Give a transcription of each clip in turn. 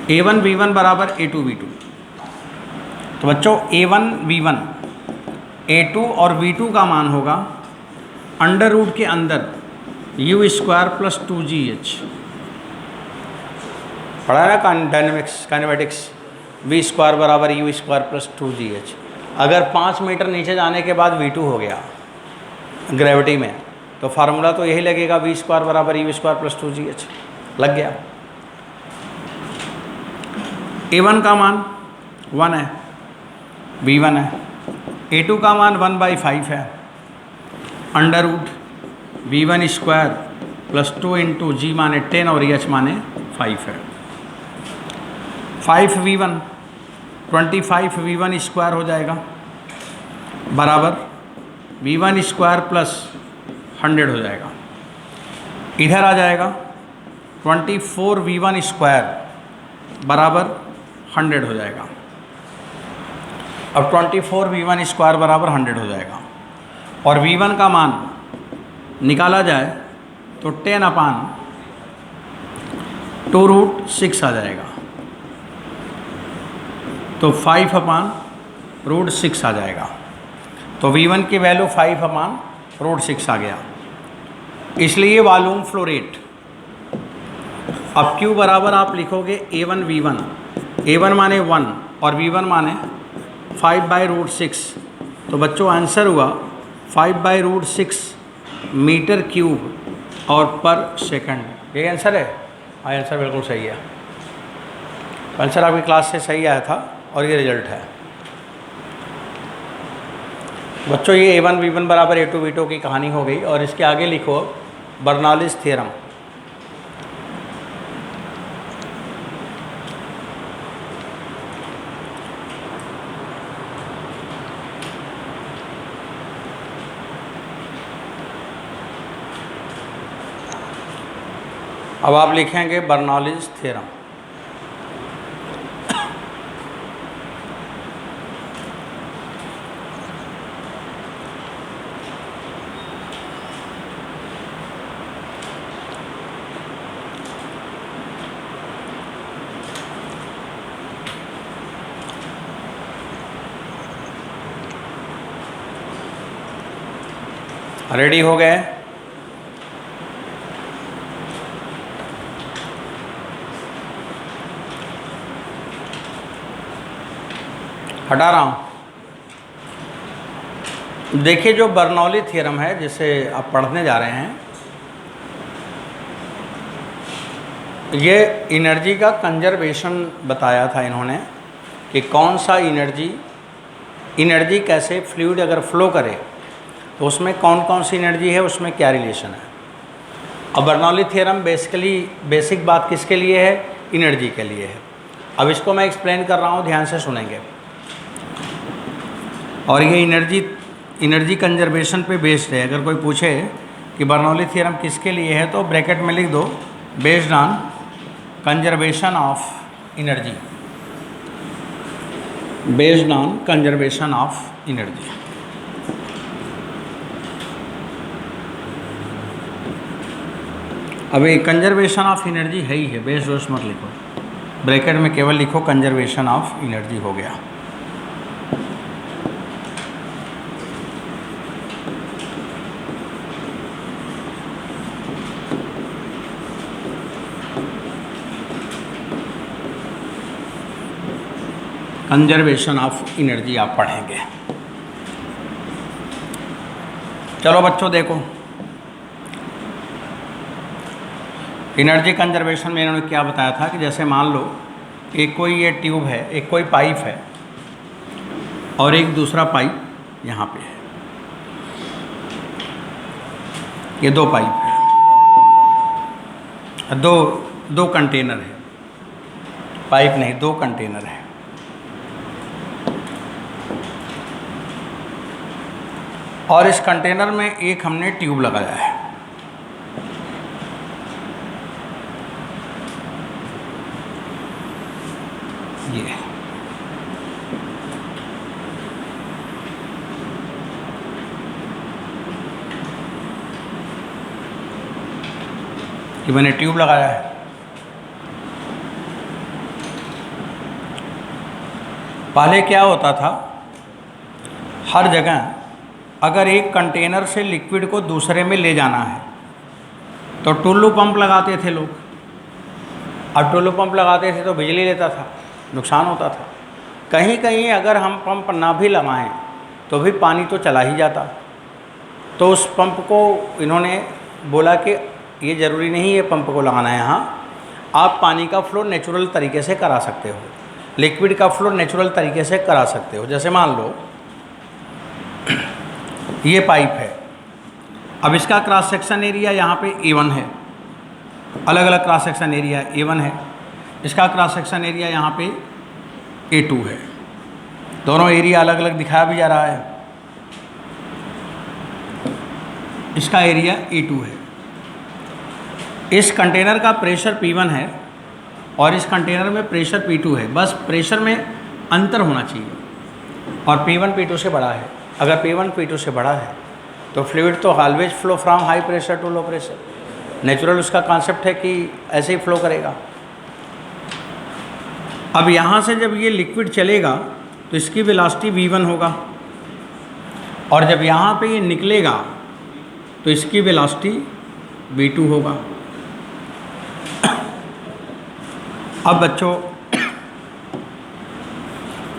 A1 V1 बराबर A2 V2। तो बच्चों A1 V1 A2 और V2 का मान होगा अंडर रूट के अंदर U स्क्वायर प्लस 2GH। पढ़ा है ना डायनेमिक्स काइनेमेटिक्स, V स्क्वायर बराबर U स्क्वायर प्लस 2GH। अगर 5 मीटर नीचे जाने के बाद V2 हो गया ग्रेविटी में, तो फार्मूला तो यही लगेगा V स्क्वायर बराबर U स्क्वायर प्लस 2GH। लग गया। A1 का मान 1 है, V1 है। A2 का मान 1/5 है, under root V1 square plus 2 into G माने 10 और H माने 5 है। 5V1 25V1 स्क्वायर हो जाएगा बराबर V1 स्क्वायर प्लस 100 हो जाएगा। इधर आ जाएगा 24V1 स्क्वायर बराबर 100 हो जाएगा। अब 24V1 स्क्वायर बराबर 100 हो जाएगा और V1 का मान निकाला जाए तो 10/2√6 आ जाएगा। तो 5/√6 आ जाएगा। तो V1 की वैल्यू 5/√6 आ गया। इसलिए वॉल्यूम फ्लो रेट, अब Q बराबर आप लिखोगे A1 V1, A1 माने 1 और V1 माने 5/√6। तो बच्चों आंसर हुआ 5/√6 मीटर क्यूब और पर सेकंड। ये आंसर है। हाँ, आंसर बिल्कुल सही है। आंसर आपकी क्लास से सही आया था और ये रिजल्ट है। बच्चों ये A1 V1 बराबर A2 V2 की कहानी हो गई। और इसके आगे लिखो बर्नौलीज़ थ्योरम। अब आप लिखेंगे बर्नौलीज़ थ्योरम। रेडी हो गए? हटा रहा हूँ। देखिए जो बर्नौली थ्योरम है जिसे आप पढ़ने जा रहे हैं, ये एनर्जी का कंजर्वेशन बताया था इन्होंने कि कौन सा एनर्जी कैसे फ्लूइड अगर फ्लो करे तो उसमें कौन कौन सी एनर्जी है, उसमें क्या रिलेशन है। अब बर्नौली थ्योरम बेसिक बात किसके लिए है? एनर्जी के लिए है। अब इसको मैं एक्सप्लेन कर रहा हूँ, ध्यान से सुनेंगे। और ये एनर्जी कंजर्वेशन पे बेस्ड है। अगर कोई पूछे कि बर्नौली थ्योरम किसके लिए है तो ब्रैकेट में लिख दो based on conservation of energy, based on conservation of energy. अभी कंजर्वेशन ऑफ एनर्जी है ही है, बेस्ड दोस्त मत लिखो, ब्रैकेट में केवल लिखो कंजर्वेशन ऑफ एनर्जी हो गया। कंजर्वेशन ऑफ एनर्जी आप पढ़ेंगे। चलो बच्चों देखो, एनर्जी कंजर्वेशन में इन्होंने क्या बताया था कि जैसे मान लो एक कोई ये ट्यूब है, एक कोई पाइप है और एक दूसरा पाइप यहाँ पे है। ये दो पाइप है, दो कंटेनर है, पाइप नहीं, दो कंटेनर है। और इस कंटेनर में एक हमने ट्यूब लगाया है। ये मैंने ट्यूब लगाया है। पहले क्या होता था, हर जगह अगर एक कंटेनर से लिक्विड को दूसरे में ले जाना है तो टुल्लू पंप लगाते थे लोग। अब टुल्लू पंप लगाते थे तो बिजली लेता था, नुकसान होता था। कहीं कहीं अगर हम पंप ना भी लगाएं तो भी पानी तो चला ही जाता। तो उस पंप को इन्होंने बोला कि ये ज़रूरी नहीं है पंप को लगाना है, यहाँ आप पानी का फ्लो नेचुरल तरीके से करा सकते हो, लिक्विड का फ्लो नेचुरल तरीके से करा सकते हो। जैसे मान लो ये पाइप है, अब इसका क्रॉस सेक्शन एरिया यहाँ पे A1 है, अलग अलग क्रॉस सेक्शन एरिया A1 है, इसका क्रॉस सेक्शन एरिया यहाँ पे A2 है, दोनों एरिया अलग अलग दिखाया भी जा रहा है। इसका एरिया A2 है। इस कंटेनर का प्रेशर P1 है और इस कंटेनर में प्रेशर P2 है, बस प्रेशर में अंतर होना चाहिए और P1 P2 से बड़ा है। अगर P1 P2 से बड़ा है तो फ्लूइड तो always flow from high pressure to low pressure, natural उसका कॉन्सेप्ट है कि ऐसे ही फ्लो करेगा। अब यहाँ से जब ये लिक्विड चलेगा तो इसकी वेलोसिटी v1 होगा और जब यहाँ पे ये निकलेगा तो इसकी वेलोसिटी v2 होगा। अब बच्चों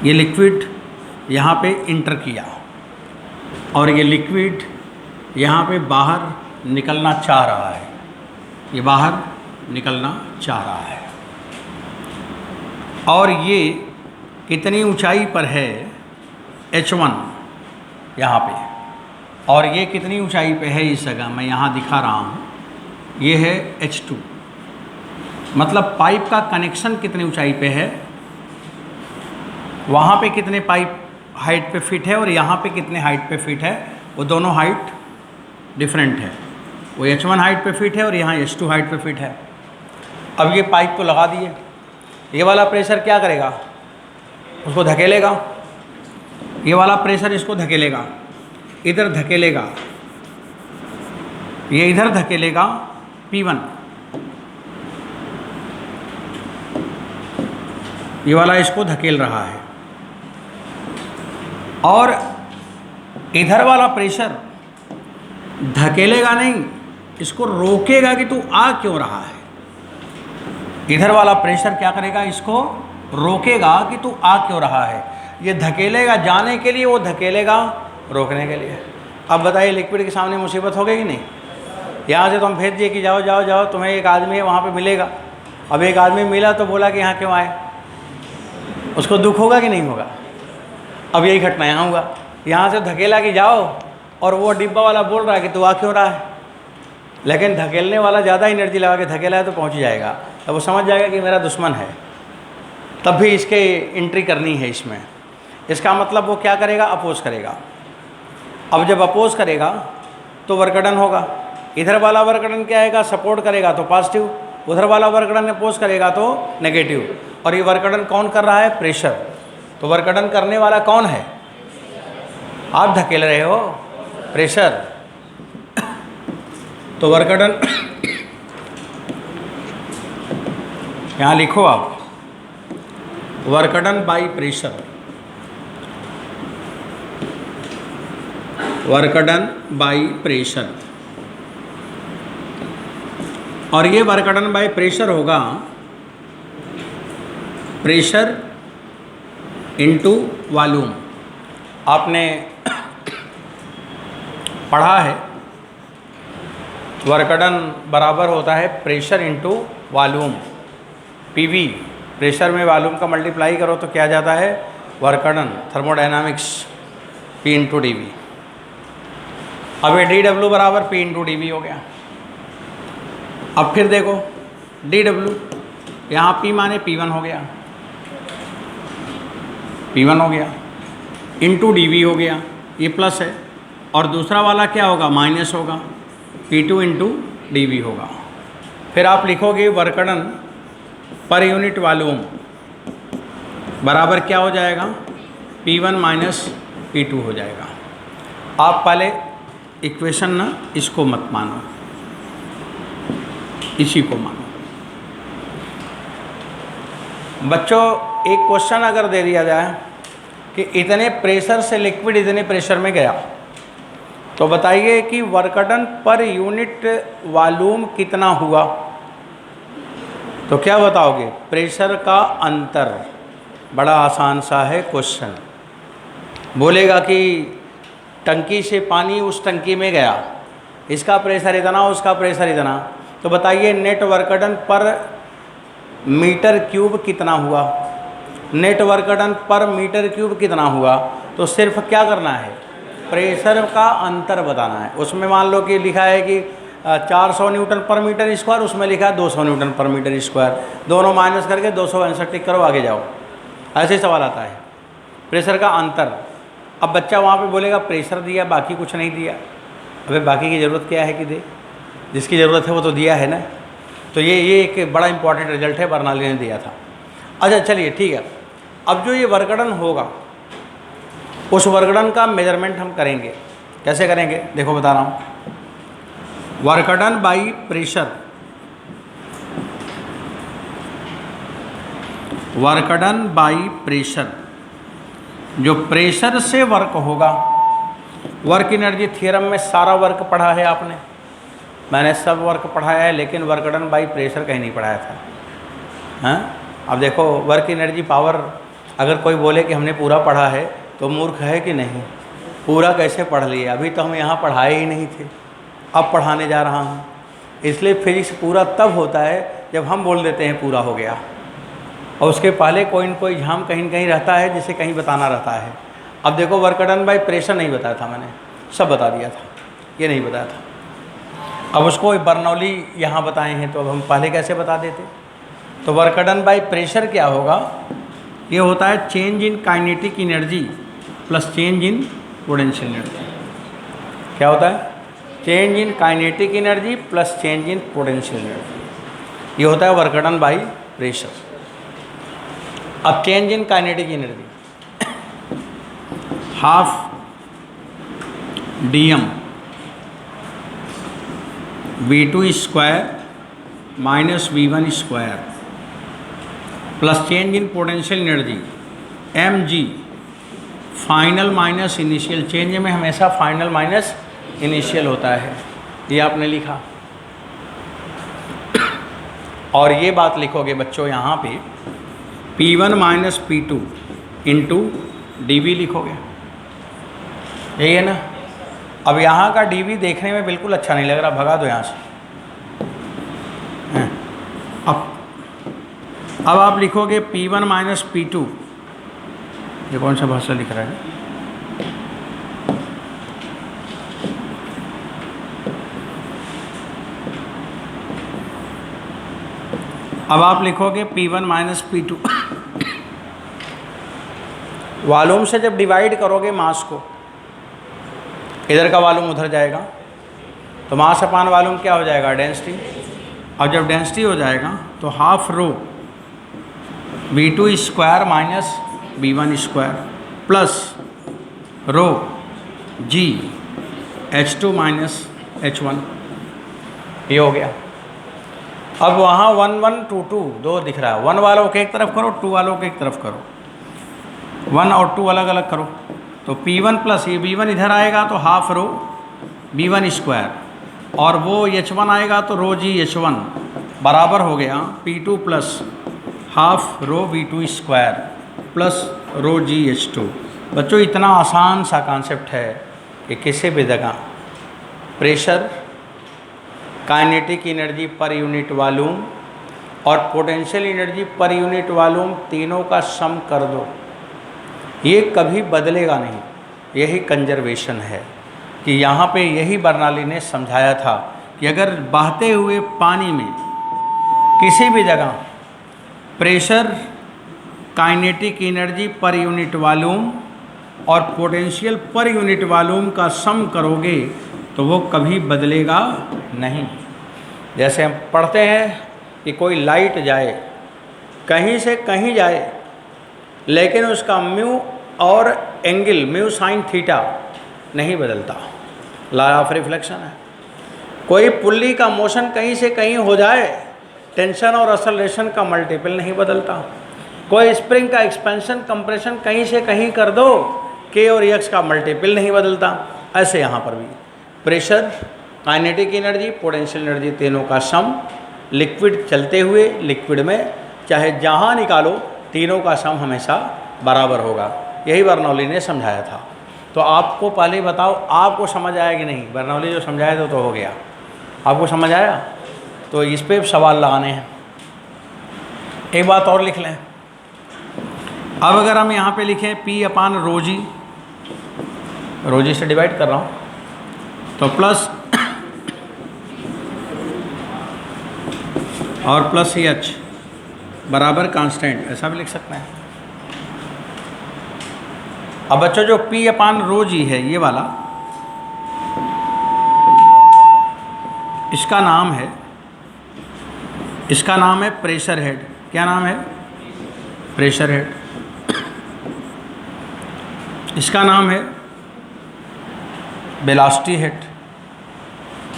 ये लिक्विड यहाँ पे इंटर किया और ये लिक्विड यहाँ पे बाहर निकलना चाह रहा है, ये बाहर निकलना चाह रहा है और ये कितनी ऊंचाई पर है, H1 यहाँ पे, और ये कितनी ऊंचाई पे है इस जगह मैं यहाँ दिखा रहा हूँ, ये है H2। मतलब पाइप का कनेक्शन कितनी ऊंचाई पे है, वहाँ पे कितने पाइप हाइट पे फिट है और यहाँ पे कितने हाइट पे फिट है, वो दोनों हाइट डिफरेंट है। वो H1 हाइट पे फिट है और यहाँ H2 हाइट पे फिट है। अब ये पाइप को लगा दिए, ये वाला प्रेशर क्या करेगा, उसको धकेलेगा, ये वाला प्रेशर इसको धकेलेगा, इधर धकेलेगा, ये इधर धकेलेगा P1, ये वाला इसको धकेल रहा है और इधर वाला प्रेशर धकेलेगा नहीं, इसको रोकेगा कि तू आ क्यों रहा है। इधर वाला प्रेशर क्या करेगा, इसको रोकेगा कि तू आ क्यों रहा है। ये धकेलेगा जाने के लिए, वो धकेलेगा रोकने के लिए। अब बताइए लिक्विड के सामने मुसीबत हो गई कि नहीं। यहाँ से तो हम भेज दिए कि जाओ जाओ जाओ, तुम्हें एक आदमी है वहाँ पे मिलेगा। अब एक आदमी मिला तो बोला कि यहाँ क्यों आए, उसको दुख होगा कि नहीं होगा। अब यही घटना यहाँ हुआ, यहाँ से धकेला कि जाओ और वो डिब्बा वाला बोल रहा है कि तू आ क्यों रहा है, लेकिन धकेलने वाला ज़्यादा एनर्जी लगा के धकेला है तो पहुँच जाएगा, तब वो समझ जाएगा कि मेरा दुश्मन है, तब भी इसके एंट्री करनी है इसमें। इसका मतलब वो क्या करेगा, अपोज करेगा। अब जब अपोज करेगा तो वर्कडन होगा, इधर वाला वर्कडन क्या आएगा, सपोर्ट करेगा तो पॉजिटिव, उधर वाला वर्कडन अपोज करेगा तो नेगेटिव। और ये वर्कडन कौन कर रहा है, प्रेशर। तो वर्कडन करने वाला कौन है, आप धकेल रहे हो, प्रेशर। तो वर्कडन यहाँ लिखो आप, work done by pressure, work done by pressure. और ये वर्कडन बाय प्रेशर होगा प्रेशर इनटू वॉल्यूम। आपने पढ़ा है वर्कडन बराबर होता है pressure into volume, PV। Pressure में वॉल्यूम का मल्टीप्लाई करो तो क्या जाता है, work done, thermodynamics, P into dV। अब ये dW बराबर P इंटू dV हो गया। अब फिर देखो dW, यहाँ P माने P1 हो गया, P1 हो गया, इंटू dV हो गया, ये प्लस है, और दूसरा वाला क्या होगा, माइनस होगा, P2 इंटू dV होगा। फिर आप लिखोगे वर्कडन पर यूनिट वॉल्यूम बराबर क्या हो जाएगा, P1 माइनस P2 हो जाएगा। आप पहले इक्वेशन ना इसको मत मानो, इसी को मानो। बच्चों एक क्वेश्चन अगर दे दिया जाए कि इतने प्रेशर से लिक्विड इतने प्रेशर में गया, तो बताइए कि वर्क डन पर यूनिट वॉल्यूम कितना हुआ। तो क्या बताओगे? प्रेशर का अंतर। बड़ा आसान सा है क्वेश्चन। बोलेगा कि टंकी से पानी उस टंकी में गया, इसका प्रेशर इतना, उसका प्रेशर इतना, तो बताइए नेट वर्क डन पर मीटर क्यूब कितना हुआ। नेट वर्क डन पर मीटर क्यूब कितना हुआ, तो सिर्फ क्या करना है? प्रेशर का अंतर बताना है। उसमें मान लो कि लिखा है कि 400 न्यूटन पर मीटर स्क्वायर, उसमें लिखा है 200 न्यूटन पर मीटर स्क्वायर, दोनों माइनस करके 200 आंसर टिक करो, आगे जाओ। ऐसे सवाल आता है, प्रेशर का अंतर। अब बच्चा वहाँ पे बोलेगा प्रेशर दिया, बाकी कुछ नहीं दिया। अबे बाकी की ज़रूरत क्या है कि दे, जिसकी ज़रूरत है वो तो दिया है ना। तो ये एक बड़ा इंपॉर्टेंट रिजल्ट है, बर्नौली ने दिया था। अच्छा चलिए ठीक है, अब जो ये वर्क डन होगा उस वर्क डन का मेजरमेंट हम करेंगे। कैसे करेंगे? देखो बता रहा हूँ। Work done by pressure, work done by pressure, जो प्रेशर से वर्क होगा। वर्क एनर्जी थ्योरम में सारा वर्क पढ़ा है आपने, मैंने सब वर्क पढ़ाया है, लेकिन वर्क डन बाई प्रेशर कहीं नहीं पढ़ाया था। हाँ, अब देखो वर्क एनर्जी पावर, अगर कोई बोले कि हमने पूरा पढ़ा है तो मूर्ख है कि नहीं। पूरा कैसे पढ़ लिया? अभी तो हम यहाँ पढ़ाए ही नहीं थे, अब पढ़ाने जा रहा हूँ। इसलिए फिजिक्स पूरा तब होता है जब हम बोल देते हैं पूरा हो गया, और उसके पहले कोई न कोई झाम कहीं न कहीं रहता है जिसे कहीं बताना रहता है। अब देखो वर्क डन बाई प्रेशर नहीं बताया था मैंने, सब बता दिया था, ये नहीं बताया था। अब उसको बर्नौली यहाँ बताए हैं, तो अब हम पहले कैसे बता देते। तो वर्क डन बाई प्रेशर क्या होगा? ये होता है change in kinetic energy plus change in potential energy. क्या होता है? Change in kinetic energy plus change in potential energy. ये होता है वर्क डन बाई प्रेशर। अब change in kinetic energy, half dm v2 square minus v1 square plus change in potential energy mg final minus initial. Change में हमेशा final minus initial होता है, ये आपने लिखा। और ये बात लिखोगे बच्चों यहाँ पे P1 minus P2 into D लिखोगे, यही है ना। अब यहाँ का डी देखने में बिल्कुल अच्छा नहीं लग रहा, भगा दो यहाँ से। अब आप लिखोगे P1 माइनस P2, ये कौन सा भाषा लिख रहा है? अब आप लिखोगे P1 माइनस P2। वॉल्यूम से जब डिवाइड करोगे मास को, इधर का वॉल्यूम उधर जाएगा, तो मास अपान वॉल्यूम क्या हो जाएगा? डेंसिटी। और जब डेंसिटी हो जाएगा तो half rho v2 square minus v1 square plus रो g h2 माइनस h1, ये हो गया। अब वहाँ 1 1 2 2 दो दिख रहा है, 1 वालों के एक तरफ करो, 2 वालों के एक तरफ करो, 1 और 2 अलग अलग करो। तो P1 प्लस ये V1 इधर आएगा तो हाफ रो V1 स्क्वायर, और वो H1 आएगा तो रो जी H1 बराबर हो गया P2 plus half rho V2 square plus rho G H2। बच्चों इतना आसान सा कॉन्सेप्ट है कि किसी भी जगह pressure, kinetic energy per unit volume और potential energy per unit volume तीनों का सम कर दो, ये कभी बदलेगा नहीं। यही कंजर्वेशन है कि यहाँ पे यही बर्नौली ने समझाया था कि अगर बहते हुए पानी में किसी भी जगह pressure, kinetic energy per unit volume और पोटेंशियल पर यूनिट वॉल्यूम का सम करोगे तो वो कभी बदलेगा नहीं। जैसे हम पढ़ते हैं कि कोई लाइट जाए, कहीं से कहीं जाए, लेकिन उसका म्यू और एंगल म्यू साइन थीटा नहीं बदलता, लॉ ऑफ रिफ्लेक्शन है। कोई पुल्ली का मोशन कहीं से कहीं हो जाए, टेंशन और एक्सेलरेशन का मल्टीपल नहीं बदलता। कोई स्प्रिंग का एक्सपेंशन कंप्रेशन कहीं से कहीं कर दो, के और एक्स का मल्टीपल नहीं बदलता। ऐसे यहाँ पर भी pressure, kinetic energy, potential energy, तीनों का सम, लिक्विड चलते हुए लिक्विड में चाहे जहाँ निकालो तीनों का सम हमेशा बराबर होगा। यही बर्नौली ने समझाया था। तो आपको पहले बताओ, आपको समझ आया कि नहीं? बर्नौली जो समझाया तो हो गया, आपको समझ आया? तो इस पे सवाल लगाने हैं। एक बात और लिख लें, अब अगर हम यहाँ पे लिखें P अपान रोजी, रोजी से डिवाइड कर रहा हूँ, तो प्लस और प्लस H बराबर कांस्टेंट, ऐसा भी लिख सकते हैं। अब बच्चों जो P अपान रोजी है ये वाला, इसका नाम है प्रेशर हेड। क्या नाम है? Pressure head. इसका नाम है वेलोसिटी हेड।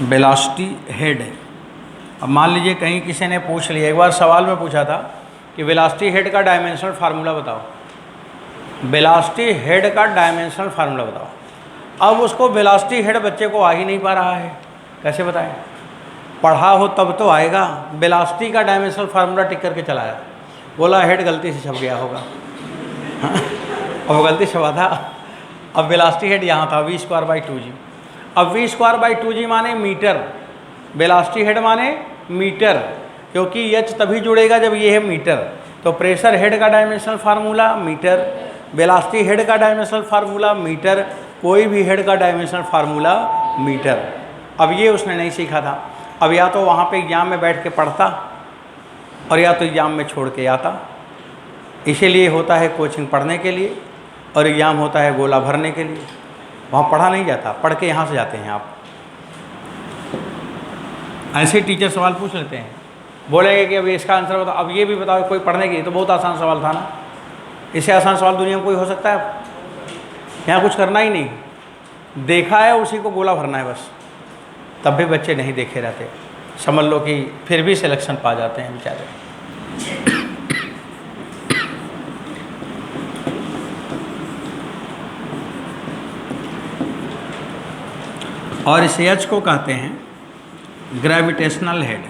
वेलोसिटी हेड है। अब मान लीजिए कहीं किसी ने पूछ लिया, एक बार सवाल में पूछा था कि वेलोसिटी हेड का डायमेंशनल फार्मूला बताओ, वेलोसिटी हेड का डायमेंशनल फार्मूला बताओ। अब उसको वेलोसिटी हेड बच्चे को आ ही नहीं पा रहा है, कैसे बताएं? पढ़ा हो तब तो आएगा। वेलोसिटी का डायमेंशनल फार्मूला टिक करके चलाया, बोला हेड गलती से छप गया होगा। अब वो गलती छपा था। अब वेलोसिटी हेड यहाँ था v²/2g। अब v²/2g माने मीटर, वेलोसिटी हेड माने मीटर, क्योंकि h तभी जुड़ेगा जब ये है मीटर। तो प्रेशर हेड का dimensional formula metre, velocity head का डायमेंशनल फार्मूला मीटर, कोई भी हेड का डायमेंशनल फार्मूला मीटर। अब ये उसने नहीं सीखा था। अब या तो वहाँ पे एग्जाम में बैठ के पढ़ता और या तो एग्ज़ाम में छोड़ के आता। इसीलिए होता है कोचिंग पढ़ने के लिए और एग्ज़ाम होता है गोला भरने के लिए। वहाँ पढ़ा नहीं जाता, पढ़ के यहाँ से जाते हैं आप। ऐसे टीचर सवाल पूछ लेते हैं, बोलेंगे कि अभी इसका आंसर बताओ, अब ये भी बताओ कोई पढ़ने की, तो बहुत आसान सवाल था ना। इससे आसान सवाल दुनिया में कोई हो सकता है? यहाँ कुछ करना ही नहीं, देखा है उसी को गोला भरना है बस। तब भी बच्चे नहीं देखे रहते, समझ लो कि फिर भी सिलेक्शन पा जाते हैं बेचारे। और इस H को कहते हैं ग्रेविटेशनल हेड।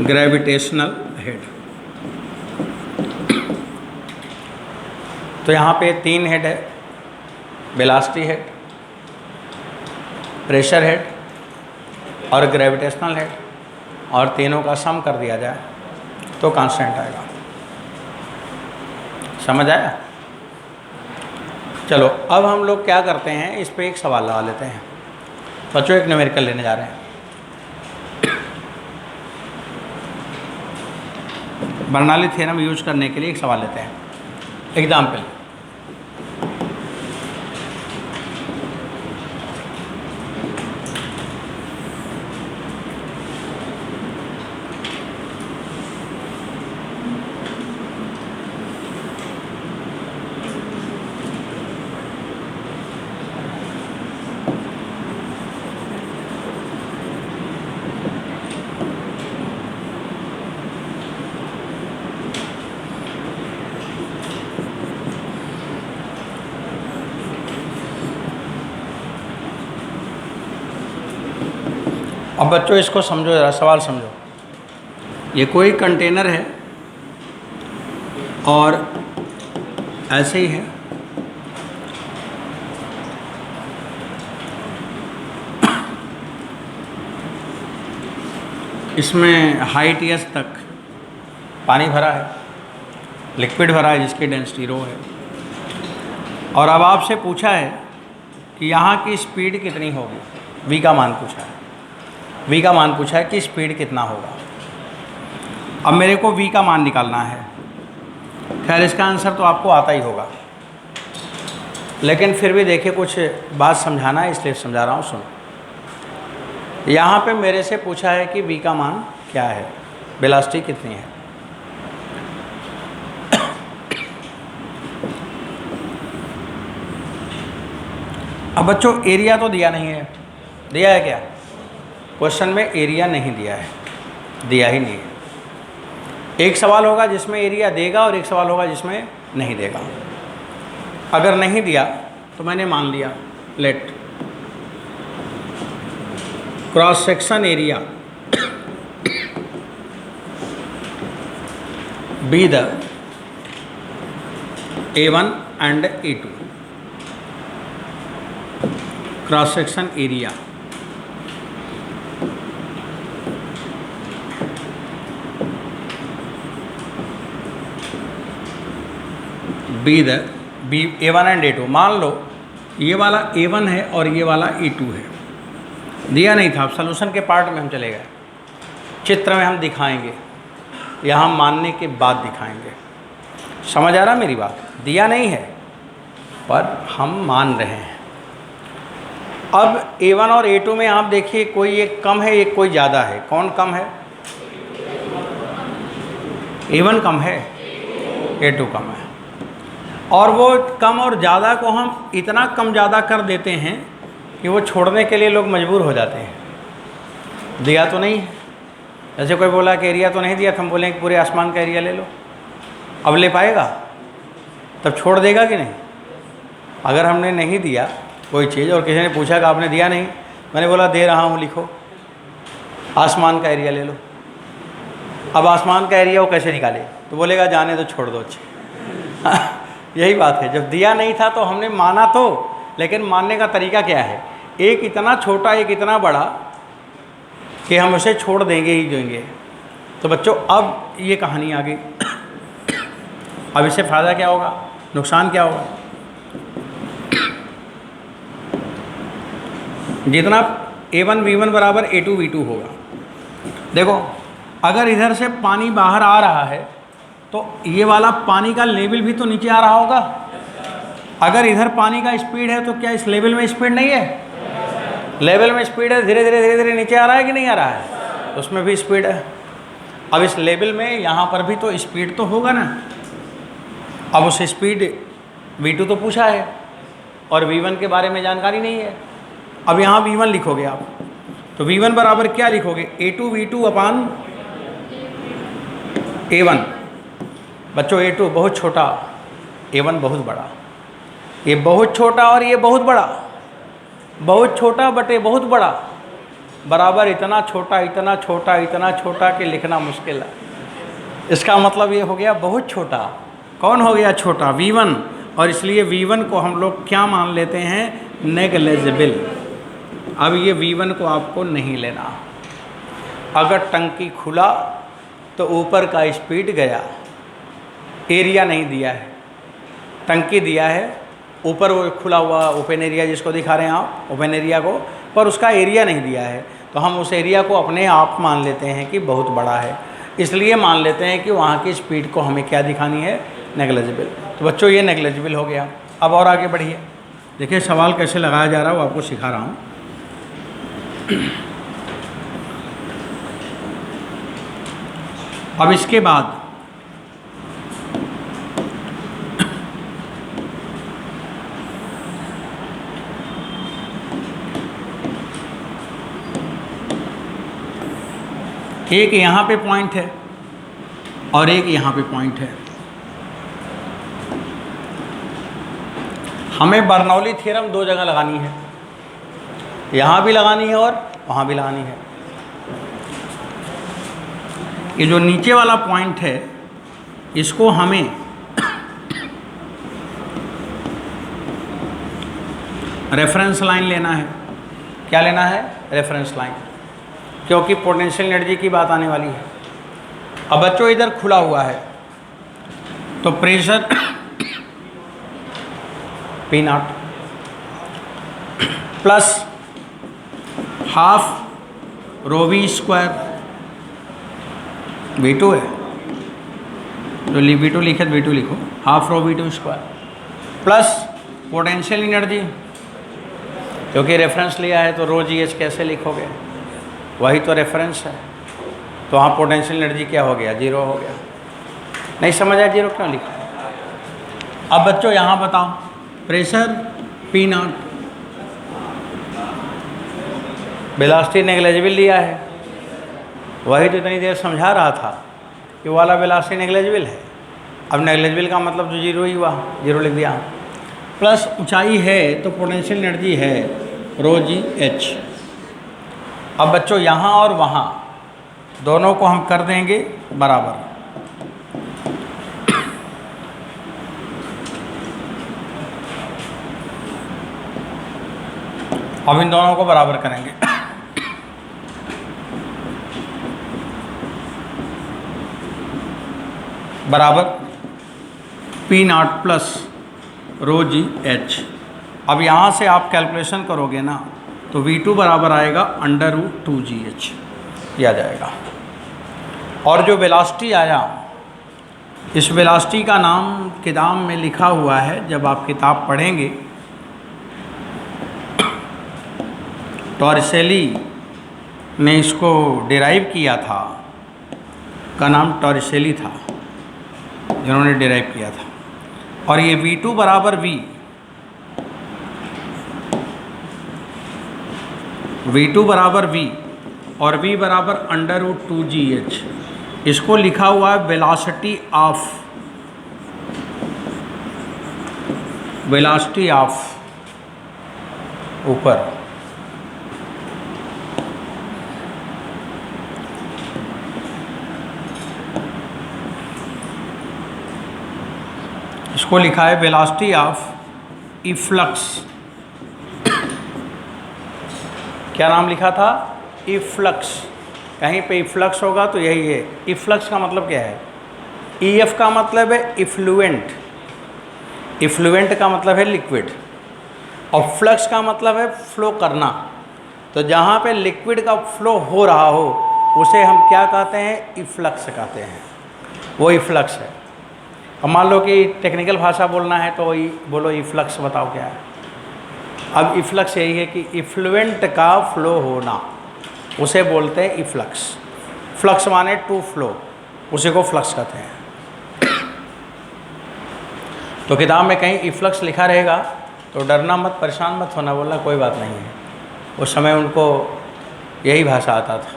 Gravitational head. तो यहाँ पे 3 हेड है, वेलोसिटी हेड, प्रेशर हेड और ग्रेविटेशनल हेड, और तीनों का सम कर दिया जाए तो कांस्टेंट आएगा। समझ आया? चलो अब हम लोग क्या करते हैं, इस पे एक सवाल लगा लेते हैं। बच्चों एक न्यूमेरिकल लेने जा रहे हैं। बर्नौली थ्योरम यूज करने के लिए एक सवाल लेते हैं। एग्जाम्पल, अब बच्चों इसको समझो ज़रा, सवाल समझो। ये कोई कंटेनर है और ऐसे ही है, इसमें हाइट S तक पानी भरा है, लिक्विड भरा है जिसकी डेंसिटी ρ है। और अब आपसे पूछा है कि यहाँ की स्पीड कितनी होगी, v का मान पूछा है। v का मान पूछा है कि स्पीड कितना होगा। अब मेरे को v का मान निकालना है। खैर इसका आंसर तो आपको आता ही होगा, लेकिन फिर भी देखिए कुछ बात समझाना है इसलिए समझा रहा हूँ। सुनो, यहाँ पे मेरे से पूछा है कि v का मान क्या है, वेलोसिटी कितनी है। अब बच्चों एरिया तो दिया नहीं है, दिया है क्या? क्वेश्चन में एरिया नहीं दिया है, दिया ही नहीं है। एक सवाल होगा जिसमें एरिया देगा और एक सवाल होगा जिसमें नहीं देगा। अगर नहीं दिया तो मैंने मान लिया let cross section area be the A1 and A2 cross section area be the be A1 and A2। मान लो ये वाला A1 है और ये वाला A2 है। दिया नहीं था, अब सॉल्यूशन के पार्ट में हम चले गए। चित्र में हम दिखाएंगे, यहाँ मानने के बाद दिखाएंगे। समझ आ रहा मेरी बात? दिया नहीं है पर हम मान रहे हैं। अब A1 और A2 में आप देखिए कोई एक कम है, एक कोई ज़्यादा है। कौन कम है? A1 कम है, A2 कम है। और वो कम और ज़्यादा को हम इतना कम ज़्यादा कर देते हैं कि वो छोड़ने के लिए लोग मजबूर हो जाते हैं। दिया तो नहीं है, जैसे कोई बोला कि एरिया तो नहीं दिया, तो हम बोलें कि पूरे आसमान का एरिया ले लो। अब ले पाएगा? तब छोड़ देगा कि नहीं? अगर हमने नहीं दिया कोई चीज़ और किसी ने पूछा कि आपने दिया नहीं, मैंने बोला दे रहा हूँ, लिखो आसमान का एरिया ले लो। अब आसमान का एरिया वो कैसे निकाले? तो बोलेगा जाने दो, छोड़ दो। अच्छा यही बात है, जब दिया नहीं था तो हमने माना तो, लेकिन मानने का तरीका क्या है? एक इतना छोटा एक इतना बड़ा कि हम उसे छोड़ देंगे ही देंगे। तो बच्चों अब ये कहानी आ गई। अब इससे फ़ायदा क्या होगा, नुकसान क्या होगा? जितना A1 V1 बराबर A2 V2 होगा। देखो अगर इधर से पानी बाहर आ रहा है तो ये वाला पानी का लेवल भी तो नीचे आ रहा होगा। अगर इधर पानी का स्पीड है तो क्या इस लेवल में स्पीड नहीं है? लेवल में स्पीड है, धीरे धीरे धीरे धीरे नीचे आ रहा है कि नहीं आ रहा है? उसमें भी स्पीड है। अब इस लेवल में यहाँ पर भी तो स्पीड तो होगा ना। अब उस स्पीड V2 तो पूछा है और V1 के बारे में जानकारी नहीं है। अब यहाँ V1 लिखोगे आप, तो V1 बराबर क्या लिखोगे? A2 V2 अपान A1। बच्चों A2 बहुत छोटा, A1 बहुत बड़ा। ये बहुत छोटा और ये बहुत बड़ा, बहुत छोटा बटे बहुत बड़ा बराबर इतना छोटा इतना छोटा इतना छोटा कि लिखना मुश्किल है। इसका मतलब ये हो गया बहुत छोटा। कौन हो गया छोटा? V1। और इसलिए V1 को हम लोग क्या मान लेते हैं? नेग्लिजिबल। अब ये V1 को आपको नहीं लेना। अगर टंकी खुला तो ऊपर का स्पीड गया, एरिया नहीं दिया है। टंकी दिया है, ऊपर वो खुला हुआ ओपन एरिया जिसको दिखा रहे हैं आप, ओपन एरिया को, पर उसका एरिया नहीं दिया है। तो हम उस एरिया को अपने आप मान लेते हैं कि बहुत बड़ा है। इसलिए मान लेते हैं कि वहाँ की स्पीड को हमें क्या दिखानी है? नेग्लिजिबल। तो बच्चों ये नेग्लिजिबल हो गया। अब और आगे बढ़िए, देखिए सवाल कैसे लगाया जा रहा है वो आपको सिखा रहा हूँ। अब इसके बाद एक यहाँ पे पॉइंट है और एक यहाँ पे पॉइंट है। हमें बर्नौली थ्योरम दो जगह लगानी है, यहाँ भी लगानी है और वहाँ भी लगानी है। ये जो नीचे वाला पॉइंट है इसको हमें रेफरेंस लाइन लेना है। क्या लेना है? रेफरेंस लाइन, क्योंकि पोटेंशियल एनर्जी की बात आने वाली है। अब बच्चों इधर खुला हुआ है तो प्रेशर P0 प्लस हाफ रो V स्क्वायर V2 है, तो V2 लिखे तो V2 लिखो, half rho V2 square plus potential energy, क्योंकि रेफरेंस लिया है तो रो GH कैसे लिखोगे? वही तो रेफरेंस है। तो वहाँ पोटेंशियल एनर्जी क्या हो गया? जीरो हो गया। नहीं समझ आया जीरो क्यों लिखा? अब बच्चों यहाँ बताओ, प्रेशर P0, वेलोसिटी नेग्लिजिबल लिया है, वही तो इतनी देर समझा रहा था। ये वाला वेलोसिटी नेग्लेजिबल है। अब नेग्लेजिबल का मतलब तो जीरो ही हुआ, जीरो लिख दिया। प्लस ऊंचाई है तो पोटेंशियल एनर्जी है रो जी एच। अब बच्चों यहाँ और वहाँ दोनों को हम कर देंगे बराबर। अब इन दोनों को बराबर करेंगे। बराबर P not plus rho ji H. अब यहाँ से आप कैलकुलेशन करोगे ना तो V2 बराबर आएगा अंडर रूट 2GH, यह आ जाएगा। और जो वेलोसिटी आया, इस वेलोसिटी का नाम किताब में लिखा हुआ है, जब आप किताब पढ़ेंगे टॉरिसेली ने इसको डिराइव किया था, का नाम टॉरिसेली था जिन्होंने डिराइव किया था। और ये V2 बराबर V2 बराबर V और V बराबर अंडर रूट 2GH, इसको लिखा हुआ है वेलोसिटी ऑफ ऊपर, इसको लिखा है वेलोसिटी ऑफ इफ्लक्स। क्या नाम लिखा था? इफ्लक्स। कहीं पे इफ्लक्स होगा तो यही है। इफ्लक्स का मतलब क्या है? EF का मतलब है इफ्लुएंट, इफ्लुएंट का मतलब है लिक्विड, और फ्लक्स का मतलब है फ्लो करना। तो जहाँ पे लिक्विड का फ्लो हो रहा हो उसे हम क्या कहते हैं? इफ्लक्स कहते हैं, वो इफ्लक्स है। अब मान लो कि टेक्निकल भाषा बोलना है तो वही बोलो, इफ्लक्स बताओ क्या है। अब इफ्लक्स यही है कि इफ्लुएंट का फ्लो होना, उसे बोलते हैं इफ्लक्स। फ्लक्स माने टू फ्लो, उसी को फ्लक्स कहते हैं। तो किताब में कहीं इफ्लक्स लिखा रहेगा तो डरना मत, परेशान मत होना, बोलना कोई बात नहीं है। उस समय उनको यही भाषा आता था,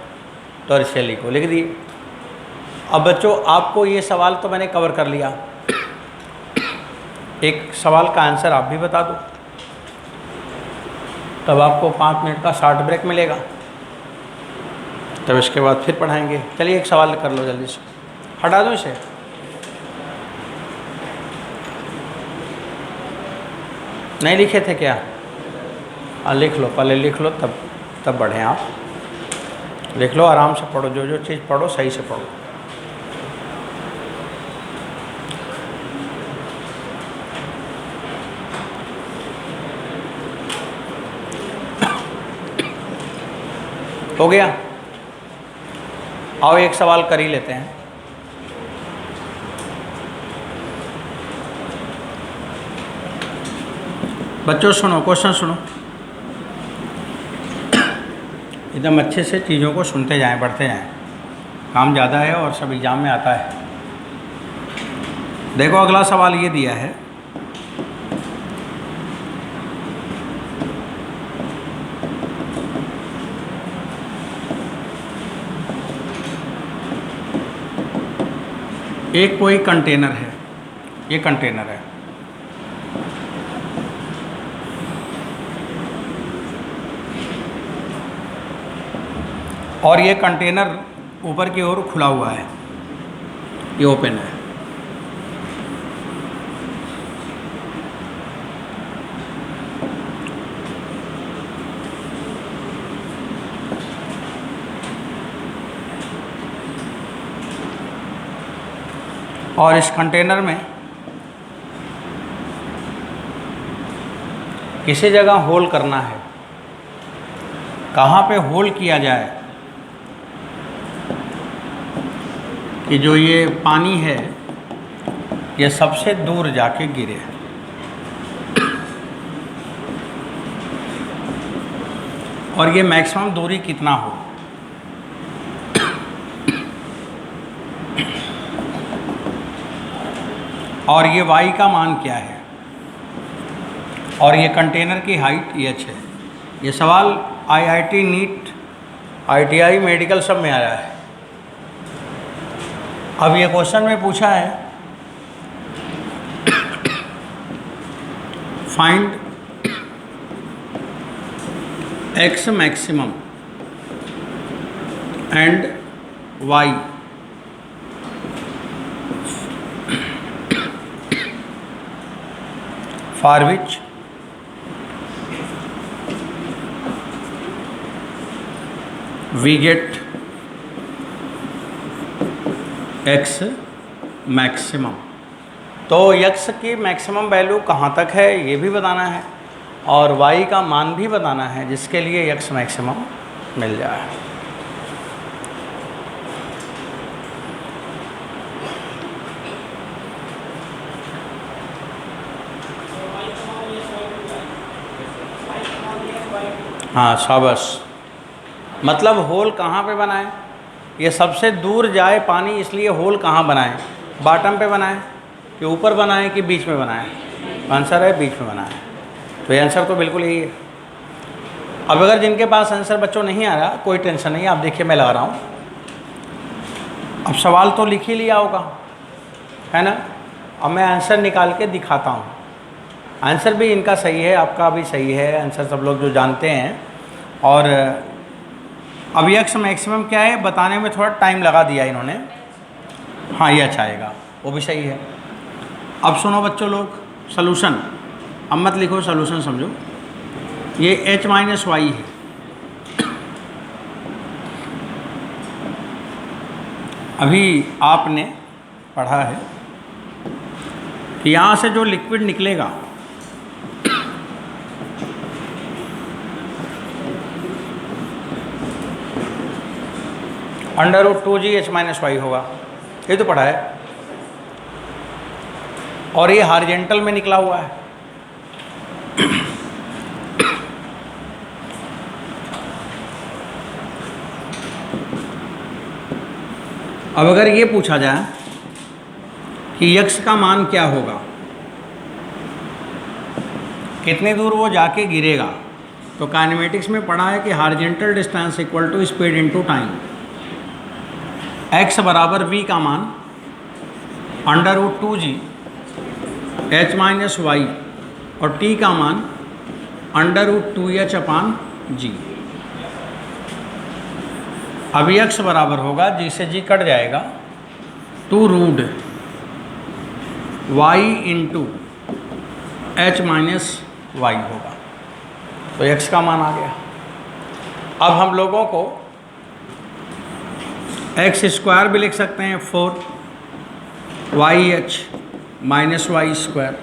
टॉरिसेली को लिख दिए। अब बच्चों आपको ये सवाल तो मैंने कवर कर लिया, एक सवाल का आंसर आप भी बता दो, तब आपको 5 मिनट का शॉर्ट ब्रेक मिलेगा, तब इसके बाद फिर पढ़ाएंगे। चलिए एक सवाल कर लो जल्दी से, हटा दो इसे। नहीं लिखे थे क्या? हाँ लिख लो, पहले लिख लो तब बढ़ें आप। लिख लो, आराम से पढ़ो, जो चीज़ पढ़ो सही से पढ़ो। हो गया? आओ एक सवाल कर ही लेते हैं। बच्चों सुनो, क्वेश्चन सुनो, एकदम अच्छे से चीज़ों को सुनते जाएं, पढ़ते जाएं, काम ज़्यादा है और सब एग्ज़ाम में आता है। देखो अगला सवाल ये दिया है, एक कोई कंटेनर है, ये कंटेनर है, और ये कंटेनर ऊपर की ओर खुला हुआ है, ये ओपन है। और इस कंटेनर में किसी जगह होल करना है। कहाँ पे होल किया जाए कि जो ये पानी है ये सबसे दूर जाके गिरे। और ये मैक्सिमम दूरी कितना हो। और ये y का मान क्या है, और ये कंटेनर की हाइट h है। ये सवाल IIT नीट ITI मेडिकल सब में आया है। अब ये क्वेश्चन में पूछा है find x maximum and y for which we get x maximum. तो x की मैक्सिमम वैल्यू कहाँ तक है ये भी बताना है और y का मान भी बताना है, जिसके लिए x मैक्सिमम मिल जाए। हाँ शाबाश। मतलब होल कहाँ पे बनाएं? ये सबसे दूर जाए पानी, इसलिए होल कहाँ बनाएं? बॉटम पे बनाएं कि ऊपर बनाएं कि बीच में बनाएं? आंसर है बीच में बनाएं। तो ये आंसर तो बिल्कुल यही है। अब अगर जिनके पास आंसर बच्चों नहीं आ रहा, कोई टेंशन नहीं, आप देखिए मैं लगा रहा हूँ। अब सवाल तो लिख ही लिया होगा, है ना? अब मैं आंसर निकाल के दिखाता हूँ। आंसर भी इनका सही है, आपका भी सही है, आंसर सब लोग जो जानते हैं। और अब x मैक्सिमम क्या है बताने में थोड़ा टाइम लगा दिया इन्होंने। हाँ ये अच्छा आएगा, वो भी सही है। अब सुनो बच्चों लोग सॉल्यूशन, अब मत लिखो सॉल्यूशन समझो। ये h माइनस वाई है। अभी आपने पढ़ा है कि यहाँ से जो लिक्विड निकलेगा √2g(h - y) होगा, ये तो पढ़ा है। और ये हॉरिजॉन्टल में निकला हुआ है। अब अगर ये पूछा जाए कि x का मान क्या होगा, कितने दूर वो जाके गिरेगा, तो काइनेमेटिक्स में पढ़ा है कि horizontal distance equal to speed into time. x बराबर v का मान √2g h - y और t का मान √2h/g। अभी x बराबर होगा, g से g कट जाएगा, 2√y इंटू h - y होगा। तो x का मान आ गया। अब हम लोगों को x² भी लिख सकते हैं, 4yh - y²।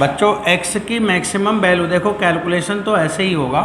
बच्चों x की मैक्सिमम वैल्यू देखो, कैलकुलेशन तो ऐसे ही होगा